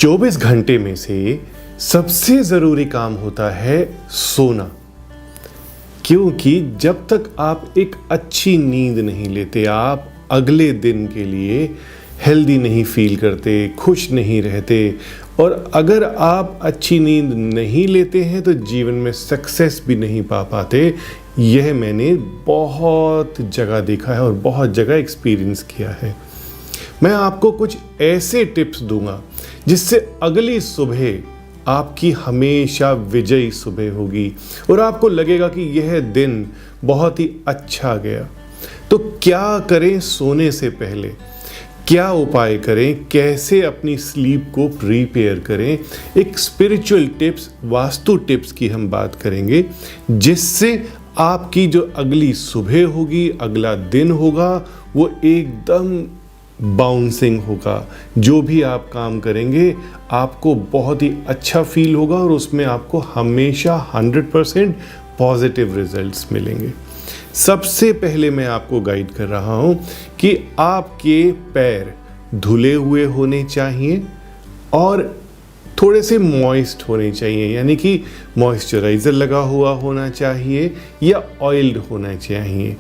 24 घंटे में से सबसे ज़रूरी काम होता है सोना। क्योंकि जब तक आप एक अच्छी नींद नहीं लेते, आप अगले दिन के लिए हेल्दी नहीं फील करते, खुश नहीं रहते। और अगर आप अच्छी नींद नहीं लेते हैं तो जीवन में सक्सेस भी नहीं पा पाते। यह मैंने बहुत जगह देखा है और बहुत जगह एक्सपीरियंस किया है। मैं आपको कुछ ऐसे टिप्स दूंगा जिससे अगली सुबह आपकी हमेशा विजयी सुबह होगी और आपको लगेगा कि यह दिन बहुत ही अच्छा गया। तो क्या करें सोने से पहले, क्या उपाय करें, कैसे अपनी स्लीप को प्रिपेयर करें, एक स्पिरिचुअल टिप्स, वास्तु टिप्स की हम बात करेंगे जिससे आपकी जो अगली सुबह होगी, अगला दिन होगा, वो एकदम बाउंसिंग होगा। जो भी आप काम करेंगे आपको बहुत ही अच्छा फील होगा और उसमें आपको हमेशा 100% पॉजिटिव रिजल्ट्स मिलेंगे। सबसे पहले मैं आपको गाइड कर रहा हूं कि आपके पैर धुले हुए होने चाहिए और थोड़े से मॉइस्ट होने चाहिए, यानी कि मॉइस्चराइज़र लगा हुआ होना चाहिए या ऑयल्ड होना चाहिए।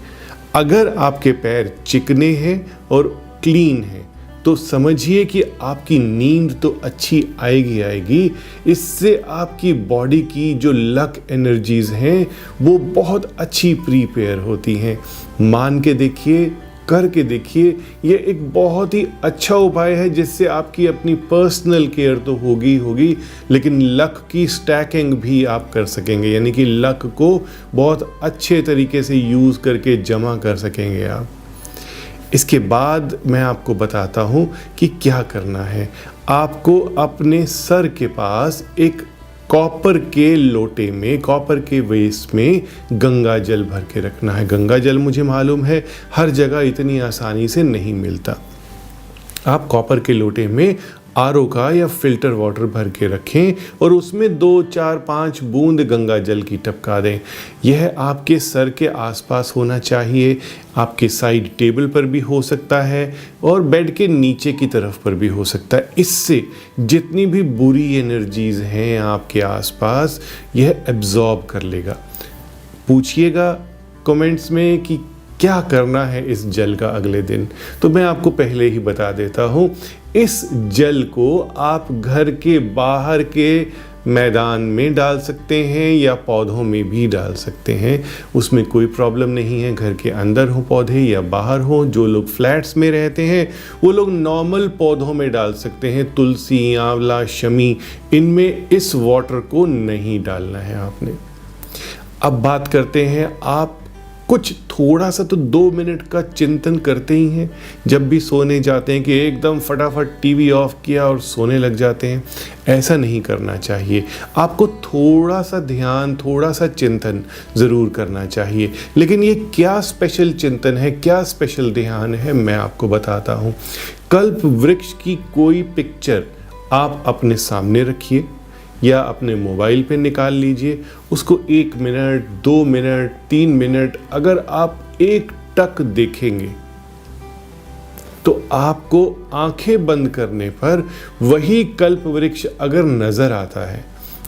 अगर आपके पैर चिकने हैं और क्लीन है तो समझिए कि आपकी नींद तो अच्छी आएगी। इससे आपकी बॉडी की जो लक एनर्जीज हैं वो बहुत अच्छी प्रिपेयर होती हैं। मान के देखिए, करके देखिए, ये एक बहुत ही अच्छा उपाय है जिससे आपकी अपनी पर्सनल केयर तो होगी लेकिन लक की स्टैकिंग भी आप कर सकेंगे, यानी कि लक को बहुत अच्छे तरीके से यूज़ करके जमा कर सकेंगे आप। इसके बाद मैं आपको बताता हूँ कि क्या करना है। आपको अपने सर के पास एक कॉपर के लोटे में, कॉपर के वेस में गंगा जल भर के रखना है। गंगा जल मुझे मालूम है हर जगह इतनी आसानी से नहीं मिलता। आप कॉपर के लोटे में आरओ का या फिल्टर वाटर भर के रखें और उसमें 2, 4, 5 बूंद गंगा जल की टपका दें। यह आपके सर के आसपास होना चाहिए, आपके साइड टेबल पर भी हो सकता है और बेड के नीचे की तरफ पर भी हो सकता है। इससे जितनी भी बुरी एनर्जीज हैं आपके आसपास यह एब्जॉर्ब कर लेगा। पूछिएगा कमेंट्स में कि क्या करना है इस जल का अगले दिन, तो मैं आपको पहले ही बता देता हूँ। इस जल को आप घर के बाहर के मैदान में डाल सकते हैं या पौधों में भी डाल सकते हैं, उसमें कोई प्रॉब्लम नहीं है। घर के अंदर हो पौधे या बाहर हो, जो लोग फ्लैट्स में रहते हैं वो लोग नॉर्मल पौधों में डाल सकते हैं। तुलसी, आंवला, शमी, इनमें इस वाटर को नहीं डालना है आपने। अब बात करते हैं, आप कुछ थोड़ा सा तो 2 मिनट का चिंतन करते ही हैं जब भी सोने जाते हैं कि एकदम फटाफट टीवी ऑफ किया और सोने लग जाते हैं। ऐसा नहीं करना चाहिए। आपको थोड़ा सा ध्यान, थोड़ा सा चिंतन ज़रूर करना चाहिए। लेकिन ये क्या स्पेशल चिंतन है, क्या स्पेशल ध्यान है, मैं आपको बताता हूँ। कल्प वृक्ष की कोई पिक्चर आप अपने सामने रखिए या अपने मोबाइल पे निकाल लीजिए। उसको 1 मिनट, 2 मिनट, 3 मिनट अगर आप एक टक देखेंगे तो आपको आंखें बंद करने पर वही कल्प वृक्ष अगर नज़र आता है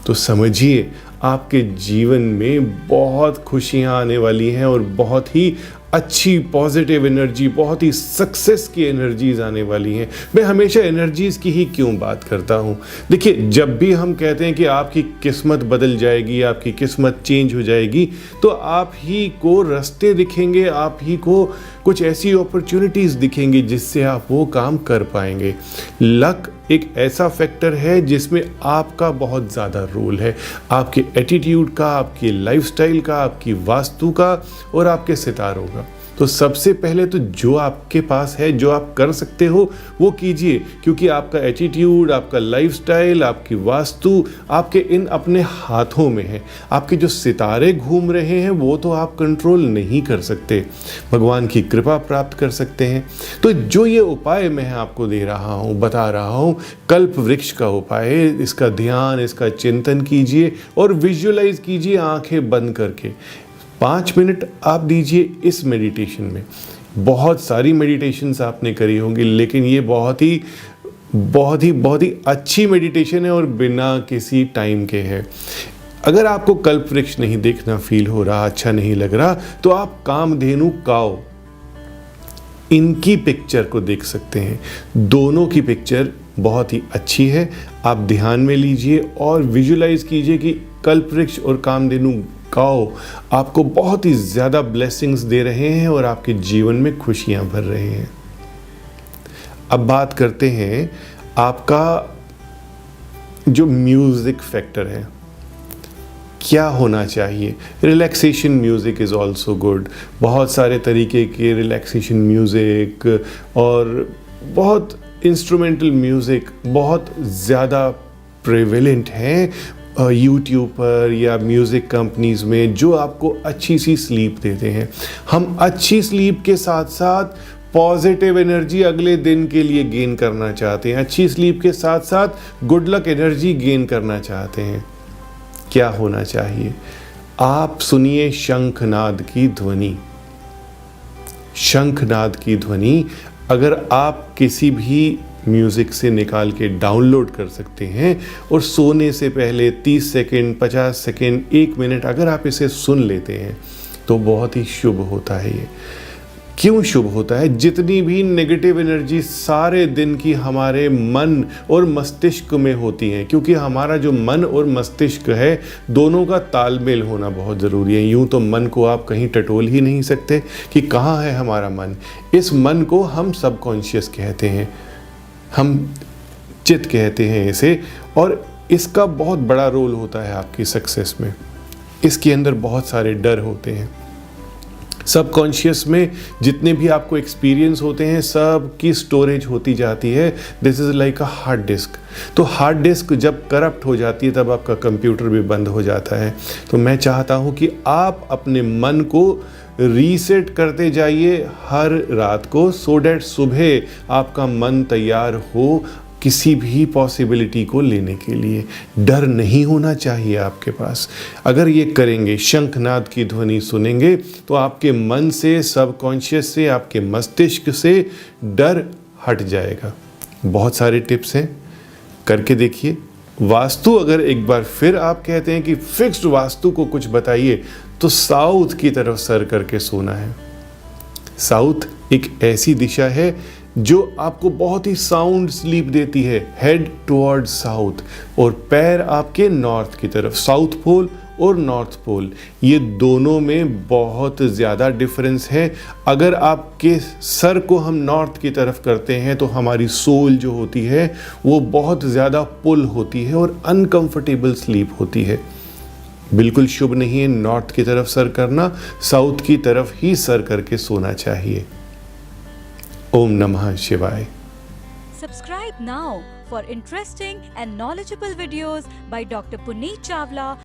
तो समझिए आपके जीवन में बहुत खुशियाँ आने वाली हैं और बहुत ही अच्छी पॉजिटिव एनर्जी, बहुत ही सक्सेस की एनर्जीज आने वाली हैं। मैं हमेशा एनर्जीज की ही क्यों बात करता हूँ। देखिए, जब भी हम कहते हैं कि आपकी किस्मत बदल जाएगी, आपकी किस्मत चेंज हो जाएगी, तो आप ही को रास्ते दिखेंगे, आप ही को कुछ ऐसी अपॉर्चुनिटीज़ दिखेंगी जिससे आप वो काम कर पाएंगे। लक एक ऐसा फैक्टर है जिसमें आपका बहुत ज़्यादा रोल है, आपके एटीट्यूड का, आपकी लाइफस्टाइल का, आपकी वास्तु का और आपके सितारों का। तो सबसे पहले तो जो आपके पास है, जो आप कर सकते हो वो कीजिए, क्योंकि आपका एटीट्यूड, आपका लाइफस्टाइल, आपकी वास्तु आपके इन अपने हाथों में है। आपके जो सितारे घूम रहे हैं वो तो आप कंट्रोल नहीं कर सकते, भगवान की कृपा प्राप्त कर सकते हैं। तो जो ये उपाय मैं आपको दे रहा हूँ, बता रहा हूँ, कल्प वृक्ष का उपाय, इसका ध्यान, इसका चिंतन कीजिए और विजुअलाइज कीजिए आंखें बंद करके। 5 मिनट आप दीजिए इस मेडिटेशन में। बहुत सारी मेडिटेशंस आपने करी होंगी लेकिन ये बहुत ही बहुत ही अच्छी मेडिटेशन है और बिना किसी टाइम के है। अगर आपको कल्पवृक्ष नहीं देखना फील हो रहा, अच्छा नहीं लग रहा, तो आप कामधेनु काऊ इनकी पिक्चर को देख सकते हैं। दोनों की पिक्चर बहुत ही अच्छी है। आप ध्यान में लीजिए और विजुलाइज कीजिए कि कल्पवृक्ष और कामधेनु काऊ आपको बहुत ही ज़्यादा ब्लेसिंग्स दे रहे हैं और आपके जीवन में खुशियां भर रहे हैं। अब बात करते हैं आपका जो म्यूज़िक फैक्टर है, क्या होना चाहिए। Relaxation music is also good. बहुत सारे तरीके के रिलैक्सेशन म्यूज़िक और बहुत इंस्ट्रूमेंटल म्यूज़िक बहुत ज़्यादा प्रेवेलेंट हैं यूट्यूब पर या म्यूज़िक कंपनीज़ में, जो आपको अच्छी सी स्लीप देते हैं। हम अच्छी स्लीप के साथ साथ पॉजिटिव एनर्जी अगले दिन के लिए गेन करना चाहते हैं। अच्छी स्लीप के साथ साथ गुड लक एनर्जी गेन करना चाहते हैं। क्या होना चाहिए? आप सुनिए शंखनाद की ध्वनि। शंखनाद की ध्वनि अगर आप किसी भी म्यूज़िक से निकाल के डाउनलोड कर सकते हैं और सोने से पहले 30 सेकंड, 50 सेकंड, 1 मिनट अगर आप इसे सुन लेते हैं तो बहुत ही शुभ होता है। ये क्यों शुभ होता है? जितनी भी नेगेटिव एनर्जी सारे दिन की हमारे मन और मस्तिष्क में होती हैं, क्योंकि हमारा जो मन और मस्तिष्क है दोनों का तालमेल होना बहुत ज़रूरी है। यूँ तो मन को आप कहीं टटोल ही नहीं सकते कि कहाँ है हमारा मन। इस मन को हम सबकॉन्शियस कहते हैं, हम चित्त कहते हैं इसे, और इसका बहुत बड़ा रोल होता है आपकी सक्सेस में। इसके अंदर बहुत सारे डर होते हैं। सबकॉन्शियस में जितने भी आपको एक्सपीरियंस होते हैं सब की स्टोरेज होती जाती है। This is like a hard disk. तो हार्ड डिस्क जब करप्ट हो जाती है तब आपका कंप्यूटर भी बंद हो जाता है। तो मैं चाहता हूँ कि आप अपने मन को रीसेट करते जाइए हर रात को, सो डैट सुबह आपका मन तैयार हो किसी भी पॉसिबिलिटी को लेने के लिए। डर नहीं होना चाहिए आपके पास। अगर ये करेंगे, शंखनाद की ध्वनि सुनेंगे, तो आपके मन से, सबकॉन्शियस से, आपके मस्तिष्क से डर हट जाएगा। बहुत सारे टिप्स हैं, करके देखिए। वास्तु अगर एक बार फिर आप कहते हैं कि फिक्स्ड वास्तु को कुछ बताइए, तो साउथ की तरफ सर करके सोना है। साउथ एक ऐसी दिशा है जो आपको बहुत ही साउंड स्लीप देती है। हेड टुवर्ड साउथ और पैर आपके नॉर्थ की तरफ। साउथ पोल और नॉर्थ पोल, ये दोनों में बहुत ज़्यादा डिफरेंस है। अगर आपके सर को हम नॉर्थ की तरफ करते हैं तो हमारी सोल जो होती है वो बहुत ज़्यादा पुल होती है और अनकंफर्टेबल स्लीप होती है। बिल्कुल शुभ नहीं है नॉर्थ की तरफ सर करना, साउथ की तरफ ही सर करके सोना चाहिए। ओम नमः शिवाय। Subscribe now for interesting and knowledgeable videos by Dr. Puneet Chawla.